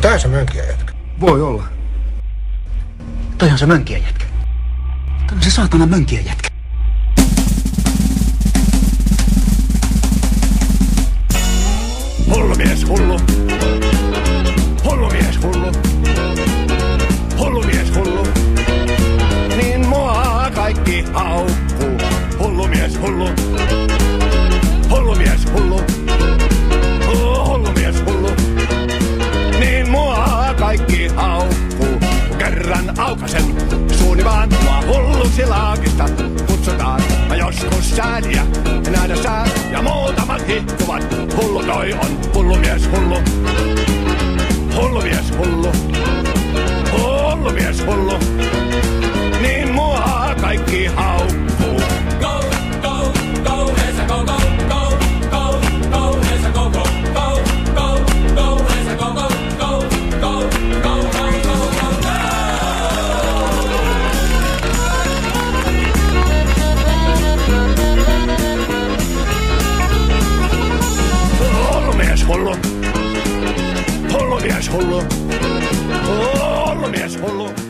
Onko tää se mönkiä jätkä? Voi olla. Toihan se mönkiä jätkä. Toi on se saatana mönkiä jätkä. Hullu mies hullu. Hullu mies hullu. Hullu mies hullu. Niin mua kaikki haukkuu. Hullu mies hullu. Hullu mies hullu. Hullu mies hullu. Niin mua kaikki haukkuu. Kun kerran aukasen suuni vaan mua hulluksi laakista kutsutaan. Mä joskus sääliä nähdä sää ja muutamat hihkuvat. Hullu toi on, hullu mies hullu. Hullu mies hullu. Hullu mies hullu. Niin mua kaikki haukkuu. Go, go, go, Esa, go, go, go, go, go, Esa, go, go, go, go, go, Esa, go, go, go, go, go, go, go, Hullu mies hullu. Hullu mies hullu. Hullu mies hullu.